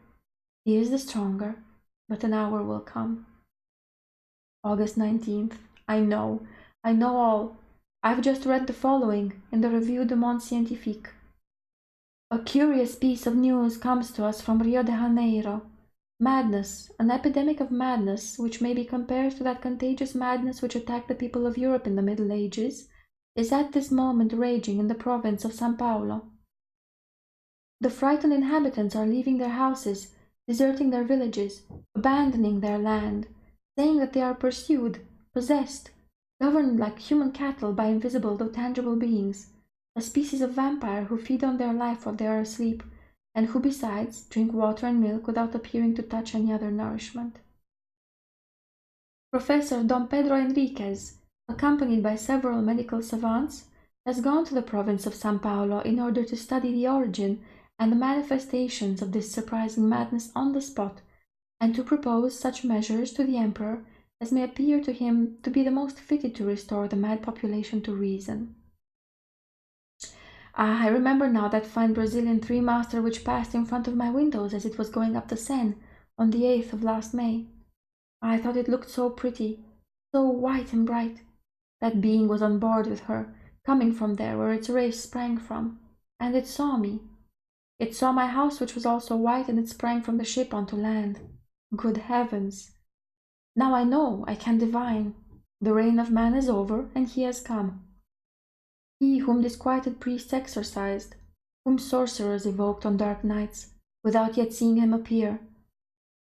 He is the stronger, but an hour will come. August 19th. I know all. I've just read the following in the Revue du Monde Scientifique. A curious piece of news comes to us from Rio de Janeiro. Madness, an epidemic of madness, which may be compared to that contagious madness which attacked the people of Europe in the Middle Ages, is at this moment raging in the province of São Paulo. The frightened inhabitants are leaving their houses, deserting their villages, abandoning their land, saying that they are pursued, possessed, governed like human cattle by invisible though tangible beings, a species of vampire who feed on their life while they are asleep, and who besides drink water and milk without appearing to touch any other nourishment. Professor Dom Pedro Enriquez, accompanied by several medical savants, has gone to the province of São Paulo in order to study the origin and the manifestations of this surprising madness on the spot, and to propose such measures to the emperor as may appear to him to be the most fitted to restore the mad population to reason. I remember now that fine Brazilian three-master which passed in front of my windows as it was going up the Seine on the 8th of last May. I thought it looked so pretty, so white and bright. That being was on board with her, coming from there where its race sprang from, and it saw me. It saw my house, which was also white, and it sprang from the ship onto land. Good heavens! Now I know, I can divine. The reign of man is over, and he has come. He whom disquieted priests exorcised, whom sorcerers evoked on dark nights, without yet seeing him appear,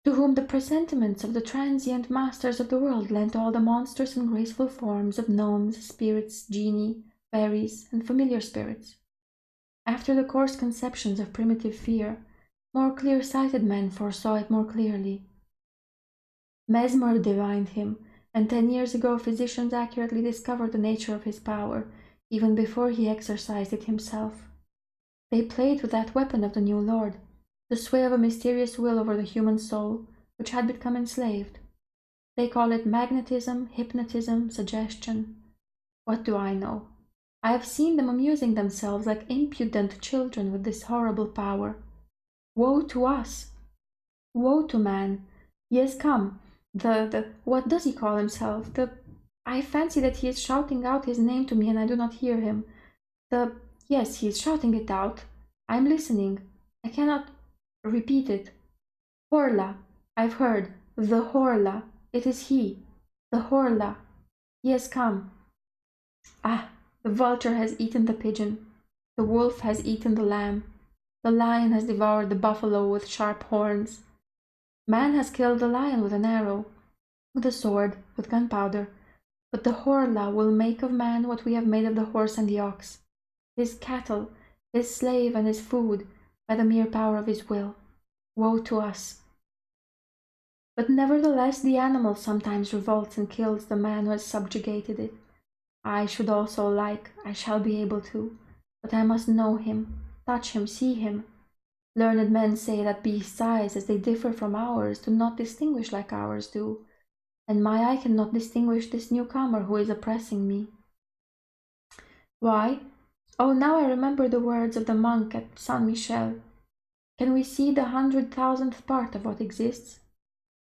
to whom the presentiments of the transient masters of the world lent all the monstrous and graceful forms of gnomes, spirits, genii, fairies, and familiar spirits. After the coarse conceptions of primitive fear, more clear-sighted men foresaw it more clearly. Mesmer divined him, and 10 years ago physicians accurately discovered the nature of his power, even before he exercised it himself. They played with that weapon of the new lord, the sway of a mysterious will over the human soul, which had become enslaved. They call it magnetism, hypnotism, suggestion. What do I know? I have seen them amusing themselves like impudent children with this horrible power. Woe to us! Woe to man! He has come. What does he call himself? I fancy that he is shouting out his name to me and I do not hear him. Yes, he is shouting it out. I am listening. I cannot repeat it. Horla. I've heard. The Horla. It is he. The Horla. He has come. Ah, the vulture has eaten the pigeon. The wolf has eaten the lamb. The lion has devoured the buffalo with sharp horns. Man has killed the lion with an arrow, with a sword, with gunpowder. But the Horla will make of man what we have made of the horse and the ox, his cattle, his slave and his food, by the mere power of his will. Woe to us! But nevertheless the animal sometimes revolts and kills the man who has subjugated it. I should also like, I shall be able to, but I must know him, touch him, see him. Learned men say that beasts' eyes, as they differ from ours, do not distinguish like ours do, and my eye cannot distinguish this newcomer who is oppressing me. Why? Oh, now I remember the words of the monk at Saint Michel. Can we see the 100,000th part of what exists?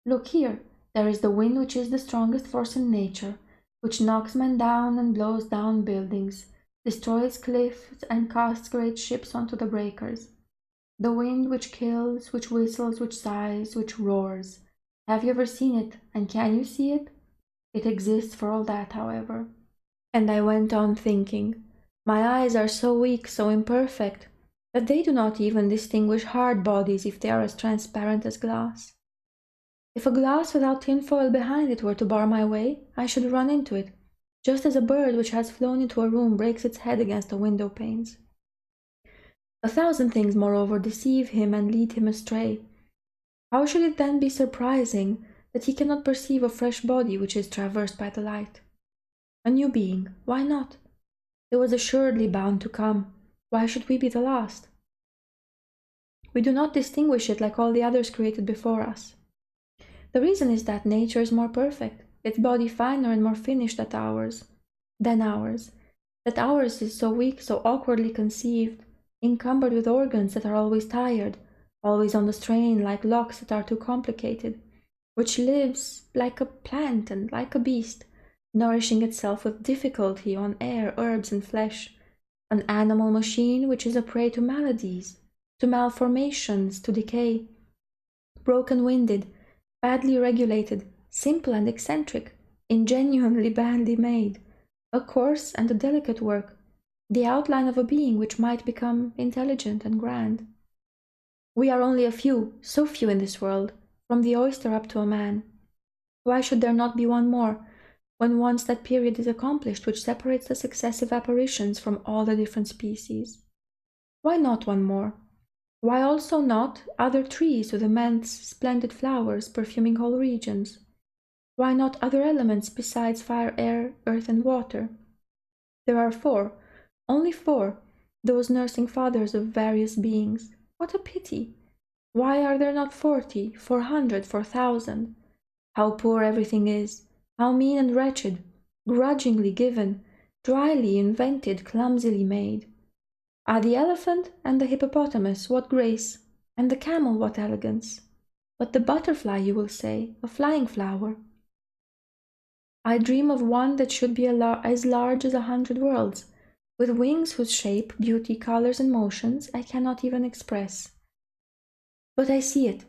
Look here, there is the wind which is the strongest force in nature, which knocks men down and blows down buildings, destroys cliffs and casts great ships onto the breakers. The wind which kills, which whistles, which sighs, which roars. Have you ever seen it, and can you see it? It exists for all that, however. And I went on thinking, my eyes are so weak, so imperfect, that they do not even distinguish hard bodies if they are as transparent as glass. If a glass without tinfoil behind it were to bar my way, I should run into it, just as a bird which has flown into a room breaks its head against the window panes. 1,000 things, moreover, deceive him and lead him astray. How should it then be surprising that he cannot perceive a fresh body which is traversed by the light? A new being, why not? It was assuredly bound to come. Why should we be the last? We do not distinguish it like all the others created before us. The reason is that nature is more perfect, its body finer and more finished than ours. That ours is so weak, so awkwardly conceived, encumbered with organs that are always tired, always on the strain like locks that are too complicated, which lives like a plant and like a beast, nourishing itself with difficulty on air, herbs, and flesh, an animal machine which is a prey to maladies, to malformations, to decay, broken-winded, badly regulated, simple and eccentric, ingenuinely badly made, a coarse and a delicate work, the outline of a being which might become intelligent and grand. We are only a few, so few in this world, from the oyster up to a man. Why should there not be one more, when once that period is accomplished which separates the successive apparitions from all the different species? Why not one more? Why also not other trees with immense, splendid flowers perfuming whole regions? Why not other elements besides fire, air, earth, and water? There are four, only four, those nursing fathers of various beings. What a pity! Why are there not 40, 400, 4,000? How poor everything is, how mean and wretched, grudgingly given, dryly invented, clumsily made. Ah, the elephant and the hippopotamus, what grace, and the camel, what elegance. But the butterfly, you will say, a flying flower. I dream of one that should be as large as 100 worlds, with wings whose shape, beauty, colors, and motions I cannot even express. But I see it.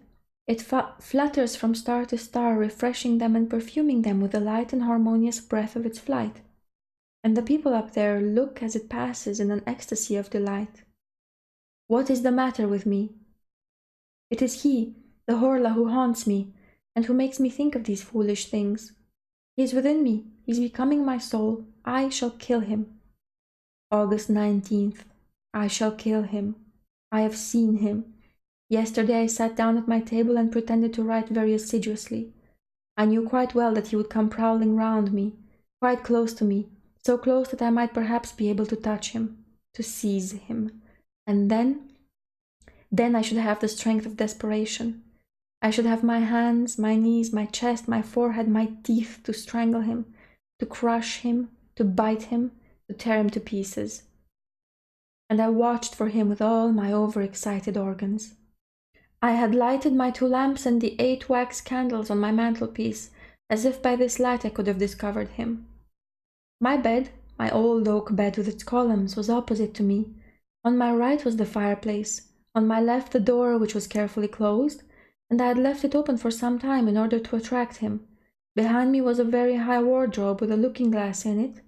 It flutters from star to star, refreshing them and perfuming them with the light and harmonious breath of its flight. And the people up there look as it passes in an ecstasy of delight. What is the matter with me? It is he, the Horla, who haunts me, and who makes me think of these foolish things. He is within me, he is becoming my soul. I shall kill him. August 19th. I shall kill him. I have seen him. Yesterday I sat down at my table and pretended to write very assiduously. I knew quite well that he would come prowling round me, quite close to me, so close that I might perhaps be able to touch him, to seize him. And then I should have the strength of desperation. I should have my hands, my knees, my chest, my forehead, my teeth to strangle him, to crush him, to bite him, to tear him to pieces. And I watched for him with all my overexcited organs. I had lighted my 2 lamps and the 8 wax candles on my mantelpiece, as if by this light I could have discovered him. My bed, my old oak bed with its columns, was opposite to me. On my right was the fireplace, on my left the door, which was carefully closed, and I had left it open for some time in order to attract him. Behind me was a very high wardrobe with a looking-glass in it,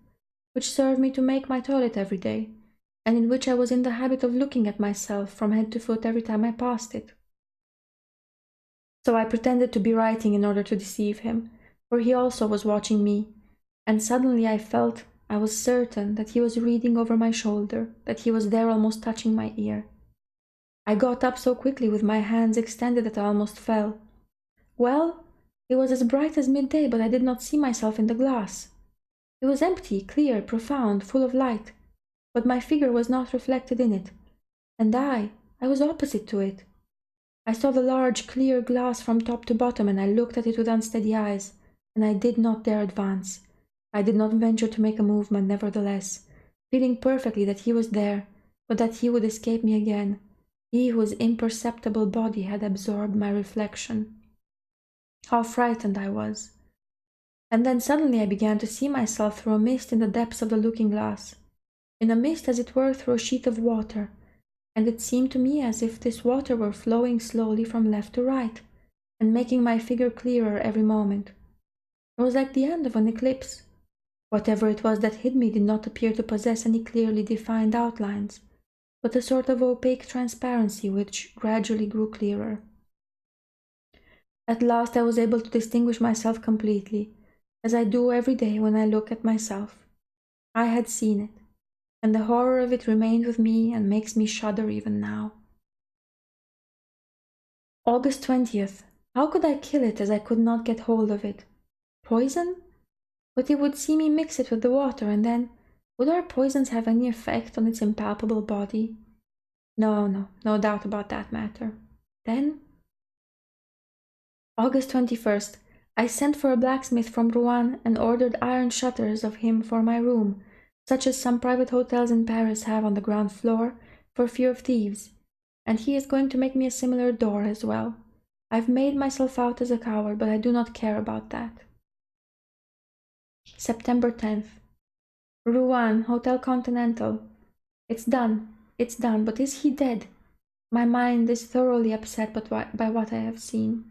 which served me to make my toilet every day, and in which I was in the habit of looking at myself from head to foot every time I passed it. So I pretended to be writing in order to deceive him, for he also was watching me, and suddenly I was certain that he was reading over my shoulder, that he was there almost touching my ear. I got up so quickly with my hands extended that I almost fell. Well, it was as bright as midday, but I did not see myself in the glass. It was empty, clear, profound, full of light, but my figure was not reflected in it, and I was opposite to it. I saw the large, clear glass from top to bottom, and I looked at it with unsteady eyes, and I did not dare advance. I did not venture to make a movement, nevertheless, feeling perfectly that he was there, but that he would escape me again, he whose imperceptible body had absorbed my reflection. How frightened I was! And then suddenly I began to see myself through a mist in the depths of the looking-glass, in a mist as it were through a sheet of water, and it seemed to me as if this water were flowing slowly from left to right, and making my figure clearer every moment. It was like the end of an eclipse. Whatever it was that hid me did not appear to possess any clearly defined outlines, but a sort of opaque transparency which gradually grew clearer. At last I was able to distinguish myself completely, as I do every day when I look at myself. I had seen it, and the horror of it remained with me and makes me shudder even now. August 20th. How could I kill it as I could not get hold of it? Poison? But it would see me mix it with the water, and then would our poisons have any effect on its impalpable body? No doubt about that matter. Then, August 21st. I sent for a blacksmith from Rouen and ordered iron shutters of him for my room, such as some private hotels in Paris have on the ground floor, for fear of thieves, and he is going to make me a similar door as well. I've made myself out as a coward, but I do not care about that. September 10th. Rouen, Hotel Continental. It's done, but is he dead? My mind is thoroughly upset by what I have seen.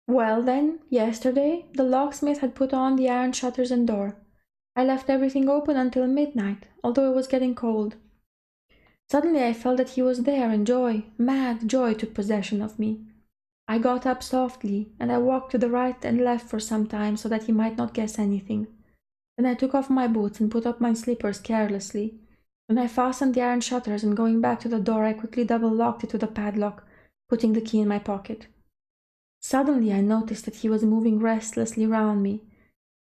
Well then, yesterday, the locksmith had put on the iron shutters and door. I left everything open until midnight, although it was getting cold. Suddenly I felt that he was there, and joy, mad joy, took possession of me. I got up softly, and I walked to the right and left for some time so that he might not guess anything. Then I took off my boots and put up my slippers carelessly. Then I fastened the iron shutters, and going back to the door I quickly double-locked it with a padlock, putting the key in my pocket. Suddenly I noticed that he was moving restlessly round me,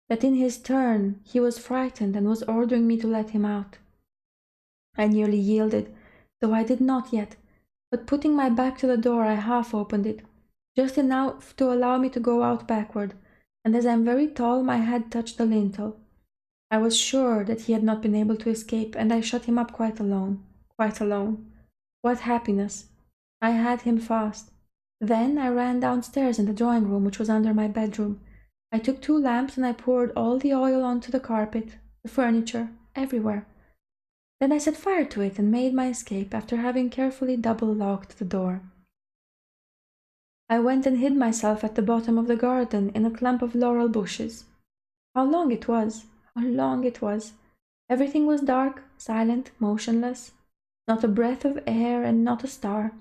that in his turn he was frightened and was ordering me to let him out. I nearly yielded, though I did not yet, but putting my back to the door I half opened it, just enough to allow me to go out backward, and as I am very tall my head touched the lintel. I was sure that he had not been able to escape, and I shut him up quite alone. Quite alone. What happiness! I had him fast. Then I ran downstairs in the drawing room, which was under my bedroom. I took 2 lamps and I poured all the oil onto the carpet, the furniture, everywhere. Then I set fire to it and made my escape after having carefully double-locked the door. I went and hid myself at the bottom of the garden in a clump of laurel bushes. How long it was! How long it was! Everything was dark, silent, motionless. Not a breath of air and not a star,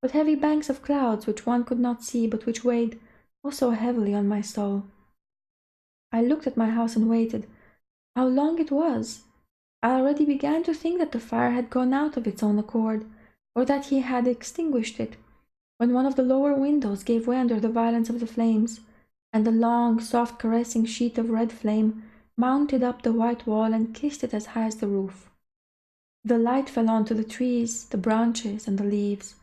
but heavy banks of clouds which one could not see but which weighed oh so heavily on my soul. I looked at my house and waited. How long it was! I already began to think that the fire had gone out of its own accord, or that he had extinguished it, when one of the lower windows gave way under the violence of the flames, and a long, soft, caressing sheet of red flame mounted up the white wall and kissed it as high as the roof. The light fell onto the trees, the branches, and the leaves,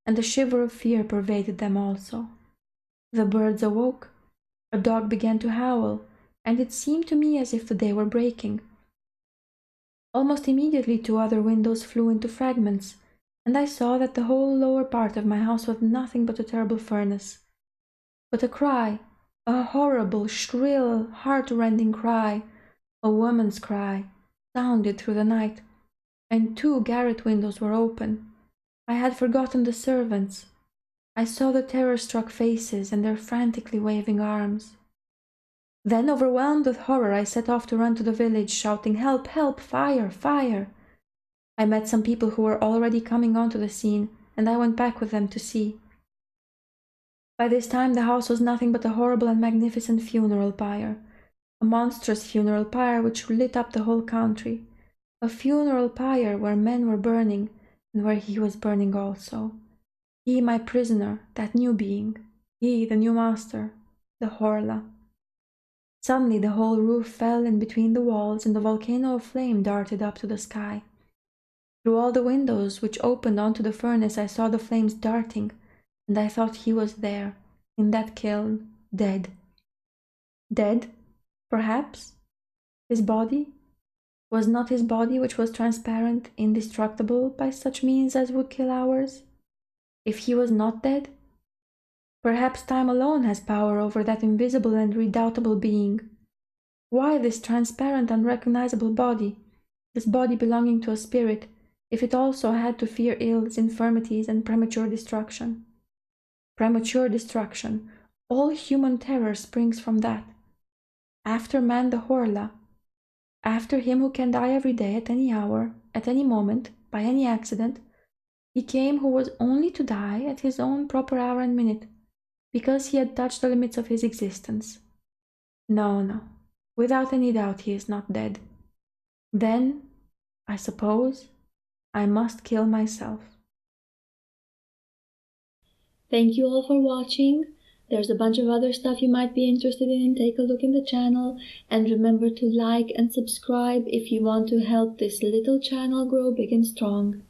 and a shiver of fear pervaded them also. The birds awoke, a dog began to howl, and it seemed to me as if the day were breaking. Almost immediately 2 other windows flew into fragments, and I saw that the whole lower part of my house was nothing but a terrible furnace. But a cry, a horrible, shrill, heart-rending cry, a woman's cry, sounded through the night, and 2 garret windows were open. I had forgotten the servants. I saw the terror-struck faces and their frantically waving arms. Then, overwhelmed with horror, I set off to run to the village, shouting, "Help! Help! Fire! Fire!" I met some people who were already coming onto the scene, and I went back with them to see. By this time the house was nothing but a horrible and magnificent funeral pyre, a monstrous funeral pyre which lit up the whole country, a funeral pyre where men were burning, and where he was burning also. He, my prisoner, that new being, he, the new master, the Horla. Suddenly the whole roof fell in between the walls, and a volcano of flame darted up to the sky. Through all the windows which opened onto the furnace I saw the flames darting, and I thought he was there, in that kiln, dead. Dead? Perhaps? His body? Was not his body, which was transparent, indestructible by such means as would kill ours? If he was not dead? Perhaps time alone has power over that invisible and redoubtable being. Why this transparent, unrecognizable body, this body belonging to a spirit, if it also had to fear ills, infirmities, and premature destruction? Premature destruction. All human terror springs from that. After man the Horla, after him who can die every day, at any hour, at any moment, by any accident, he came who was only to die at his own proper hour and minute, because he had touched the limits of his existence. No, without any doubt he is not dead. Then, I suppose, I must kill myself. Thank you all for watching. There's a bunch of other stuff you might be interested in. Take a look in the channel. And remember to like and subscribe if you want to help this little channel grow big and strong.